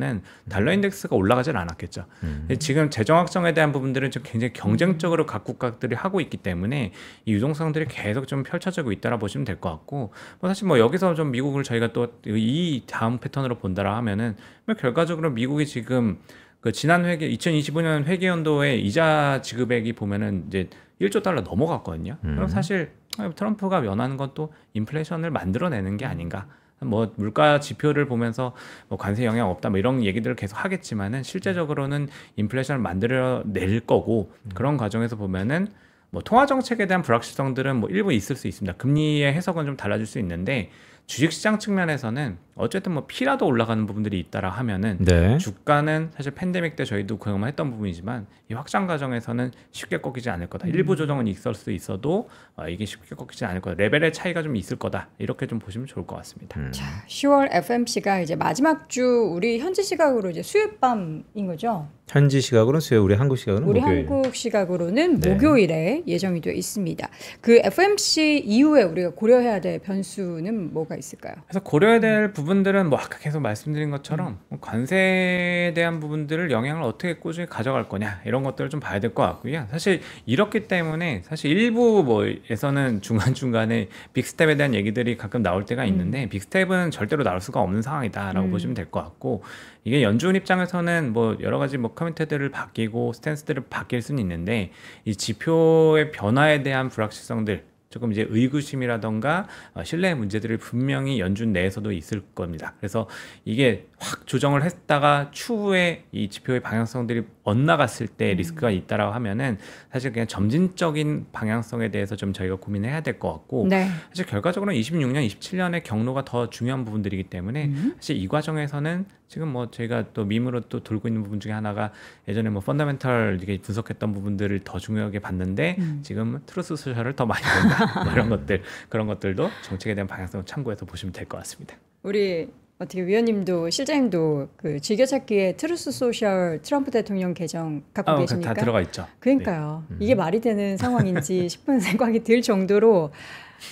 [SPEAKER 3] 달러 인덱스가 올라가질 않았겠죠. 근데 지금 재정 확정에 대한 부분들은 좀 굉장히 경쟁적으로 각 국가들이 하고 있기 때문에 이 유동성들이 계속 좀 펼쳐지고 있다라 보시면 될 것 같고, 뭐 사실 뭐 여기서 좀 미국을 저희가 또 이 다음 패턴으로 본다라 하면은 뭐 결과적으로 미국이 지금 그 지난 회계 2025년 회계연도에 이자 지급액이 보면은 이제 1조 달러 넘어갔거든요. 그럼 사실 트럼프가 원하는 건 또 인플레이션을 만들어내는 게 아닌가. 뭐 물가 지표를 보면서 뭐 관세 영향 없다 뭐 이런 얘기들을 계속 하겠지만은 실제적으로는 인플레이션을 만들어낼 거고, 그런 과정에서 보면은 뭐 통화 정책에 대한 불확실성들은 뭐 일부 있을 수 있습니다. 금리의 해석은 좀 달라질 수 있는데 주식시장 측면에서는 어쨌든 뭐 피라도 올라가는 부분들이 있다라 하면은
[SPEAKER 2] 네.
[SPEAKER 3] 주가는 사실 팬데믹 때 저희도 경험했던 부분이지만 이 확장 과정에서는 쉽게 꺾이지 않을 거다. 일부 조정은 있을 수 있어도 이게 쉽게 꺾이지 않을 거다. 레벨의 차이가 좀 있을 거다. 이렇게 좀 보시면 좋을 것 같습니다.
[SPEAKER 1] 자, 10월 FMC가 이제 마지막 주 우리 현지 시각으로 이제 수요일밤인 거죠.
[SPEAKER 2] 현지 시각으로는 수요일, 우리 한국 시각으로는
[SPEAKER 1] 우리
[SPEAKER 2] 목요일.
[SPEAKER 1] 한국 시각으로는
[SPEAKER 2] 네.
[SPEAKER 1] 목요일에 예정이 되어 있습니다. 그 FMC 이후에 우리가 고려해야 될 변수는 뭐가 있을까요?
[SPEAKER 3] 그래서 고려해야 될 부분들은 뭐 아까 계속 말씀드린 것처럼 뭐 관세에 대한 부분들을 영향을 어떻게 꾸준히 가져갈 거냐 이런 것들을 좀 봐야 될 것 같고요. 사실 이렇기 때문에 사실 일부 뭐에서는 중간중간에 빅스텝에 대한 얘기들이 가끔 나올 때가 있는데 빅스텝은 절대로 나올 수가 없는 상황이다라고 보시면 될 것 같고, 이게 연준 입장에서는 뭐 여러 가지 뭐 커미트들을 바뀌고 스탠스들을 바뀔 수는 있는데 이 지표의 변화에 대한 불확실성들, 조금 이제 의구심이라던가 신뢰의 문제들이 분명히 연준 내에서도 있을 겁니다. 그래서 이게 확 조정을 했다가 추후에 이 지표의 방향성들이 엇나갔을 때 리스크가 있다라고 하면은 사실 그냥 점진적인 방향성에 대해서 좀 저희가 고민해야 될 것 같고,
[SPEAKER 1] 네.
[SPEAKER 3] 사실 결과적으로는 26년, 27년의 경로가 더 중요한 부분들이기 때문에 사실 이 과정에서는 지금 뭐 저희가 또 밈으로 또 돌고 있는 부분 중에 하나가 예전에 뭐 펀더멘털 이게 분석했던 부분들을 더 중요하게 봤는데 지금 트루스 소셜을 더 많이 본다. 뭐 이런 것들, 그런 것들도 정책에 대한 방향성을 참고해서 보시면 될 것 같습니다.
[SPEAKER 1] 우리 어떻게 위원님도 실장님도 그 즐겨찾기에 트루스 소셜 트럼프 대통령 계정 갖고 계십니까?
[SPEAKER 3] 다 들어가 있죠.
[SPEAKER 1] 그러니까요. 이게 말이 되는 상황인지 싶은 생각이 들 정도로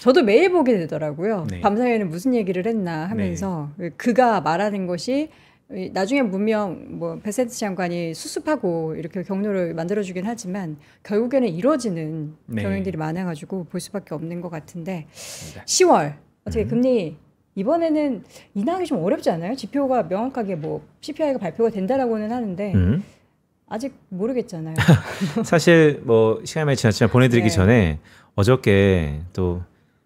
[SPEAKER 1] 저도 매일 보게 되더라고요.
[SPEAKER 3] 네.
[SPEAKER 1] 밤사이에는 무슨 얘기를 했나 하면서 그가 말하는 것이 나중에 분명 뭐 베센트 장관이 수습하고 이렇게 경로를 만들어주긴 하지만 결국에는 이루어지는
[SPEAKER 3] 네.
[SPEAKER 1] 경향들이 많아가지고 볼 수밖에 없는 것 같은데,
[SPEAKER 3] 맞습니다.
[SPEAKER 1] 10월 어떻게 금리 이번에는 인하하기 좀 어렵지 않아요? 지표가 명확하게 뭐 CPI가 발표가 된다라고는 하는데 아직 모르겠잖아요.
[SPEAKER 2] 사실 뭐 시간이 많이 지났지만 보내드리기
[SPEAKER 1] 네.
[SPEAKER 2] 전에 어저께 또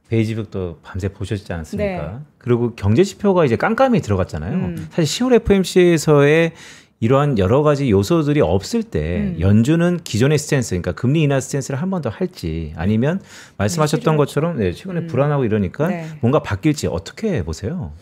[SPEAKER 2] 베이지북도 밤새 보셨지 않습니까?
[SPEAKER 1] 네.
[SPEAKER 2] 그리고 경제 지표가 이제 깜깜이 들어갔잖아요. 사실 10월 FMC에서의 이러한 여러 가지 요소들이 없을 때 연준은 기존의 스탠스, 그러니까 금리 인하 스탠스를 한 번 더 할지 아니면 말씀하셨던 것처럼 최근에 불안하고 이러니까 뭔가 바뀔지 어떻게 보세요?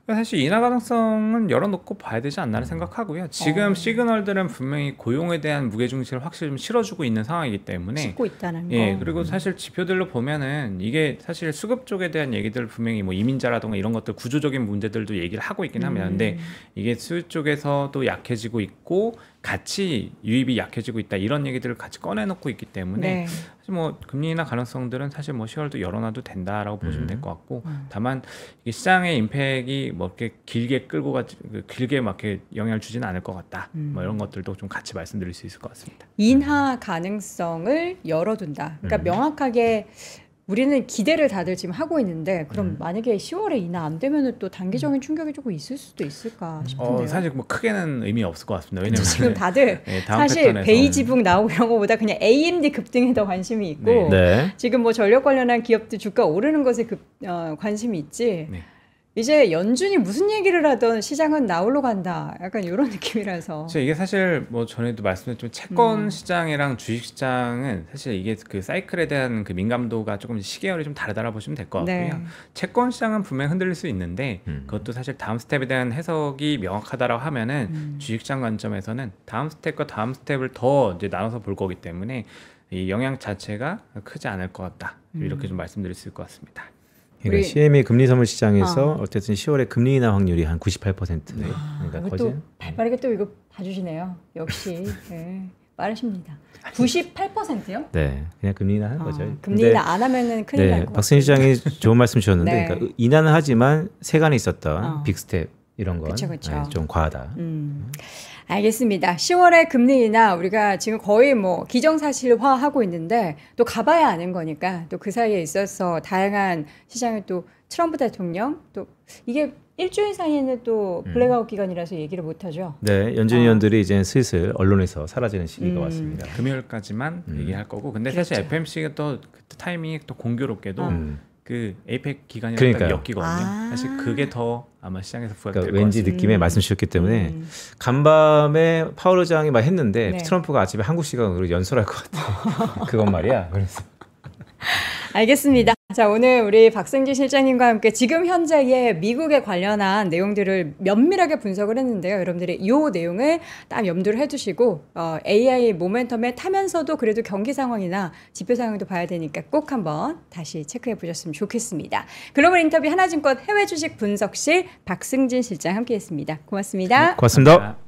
[SPEAKER 3] 사실 인하 가능성은 열어놓고 봐야 되지 않나 생각하고요. 지금 시그널들은 분명히 고용에 대한 무게중심을 확실히 좀 실어주고 있는 상황이기 때문에
[SPEAKER 1] 싣고 있다는 거.
[SPEAKER 3] 예, 그리고 사실 지표들로 보면은 이게 사실 수급 쪽에 대한 얘기들 분명히 뭐 이민자라든가 이런 것들 구조적인 문제들도 얘기를 하고 있긴 합니다. 근데 이게 수요 쪽에서도 약해지고 있고 같이 유입이 약해지고 있다 이런 얘기들을 같이 꺼내놓고 있기 때문에 사실 뭐 금리 인하 가능성들은 사실 뭐 10월도 열어놔도 된다라고 보시면 될 것 같고 다만 이게 시장의 임팩이 뭐 이렇게 길게 끌고 가지 길게 막 이렇게 영향을 주지는 않을 것 같다. 뭐 이런 것들도 좀 같이 말씀드릴 수 있을 것 같습니다.
[SPEAKER 1] 인하 가능성을 열어둔다. 그러니까 명확하게 우리는 기대를 다들 지금 하고 있는데 그럼 만약에 10월에 인하 안 되면은 또 단기적인 충격이 조금 있을 수도 있을까 싶은데요.
[SPEAKER 3] 사실 뭐 크게는 의미 없을 것 같습니다. 왜냐면
[SPEAKER 1] 지금 다들
[SPEAKER 3] 다음
[SPEAKER 1] 사실
[SPEAKER 3] 패턴에서
[SPEAKER 1] 베이지북 나오고 이런 거보다 그냥 AMD 급등에 더 관심이 있고 지금 뭐 전력 관련한 기업들 주가 오르는 것에 관심이 있지. 이제 연준이 무슨 얘기를 하던 시장은 나홀로 간다. 약간 이런 느낌이라서.
[SPEAKER 3] 이게 사실 뭐 전에도 말씀드렸지만 채권 시장이랑 주식 시장은 사실 이게 그 사이클에 대한 그 민감도가 조금 시계열이 좀 다르다고 보시면 될 것 같고요. 채권 시장은 분명히 흔들릴 수 있는데 그것도 사실 다음 스텝에 대한 해석이 명확하다라고 하면은 주식 시장 관점에서는 다음 스텝과 다음 스텝을 더 이제 나눠서 볼 거기 때문에 이 영향 자체가 크지 않을 것 같다. 이렇게 좀 말씀드릴 수 있을 것 같습니다.
[SPEAKER 2] 그러니까 CME 금리 선물 시장에서 어쨌든 10월에 금리 인하 확률이 한 98%. 그러니까
[SPEAKER 1] 또 발빠르게 또 이거 봐주시네요. 역시 빠르십니다. 98%요?
[SPEAKER 2] 네, 그냥 금리 인하 하는 거죠.
[SPEAKER 1] 금리 인하 안 하면은 큰일 날 것 같아요.
[SPEAKER 2] 박승희 시장이 좋은 말씀 주셨는데, 그러니까 인하는 하지만 세간에 있었던 빅스텝 이런 건 좀 과하다.
[SPEAKER 1] 알겠습니다. 10월에 금리 인하 우리가 지금 거의 뭐 기정사실화하고 있는데 또 가봐야 아는 거니까 또 그 사이에 있어서 다양한 시장을 또 트럼프 대통령 또 이게 일주일 사이에는 또 블랙아웃 기간이라서 얘기를 못하죠.
[SPEAKER 2] 네, 연준 의원들이 이제 슬슬 언론에서 사라지는 시기가 왔습니다.
[SPEAKER 3] 금요일까지만 얘기할 거고, 근데 사실 FMC가 또 그 타이밍이 또 공교롭게도 그 에이펙 기간이랑 딱 엮이거든요. 사실 그게 더 아마 시장에서 부각될 것 같아요.
[SPEAKER 2] 왠지 느낌에 말씀 주셨기 때문에 간밤에 파월 의장이 막 했는데 트럼프가 아침에 한국 시간으로 연설할 것 같아요. 그건 말이야. 그래서
[SPEAKER 1] 알겠습니다. 자, 오늘 우리 박승진 실장님과 함께 지금 현재의 미국에 관련한 내용들을 면밀하게 분석을 했는데요. 여러분들이 이 내용을 딱 염두를 해두시고 AI 모멘텀에 타면서도 그래도 경기 상황이나 지표 상황도 봐야 되니까 꼭 한번 다시 체크해 보셨으면 좋겠습니다. 글로벌 인터뷰 하나증권 해외 주식 분석실 박승진 실장 함께했습니다. 고맙습니다.
[SPEAKER 2] 고맙습니다.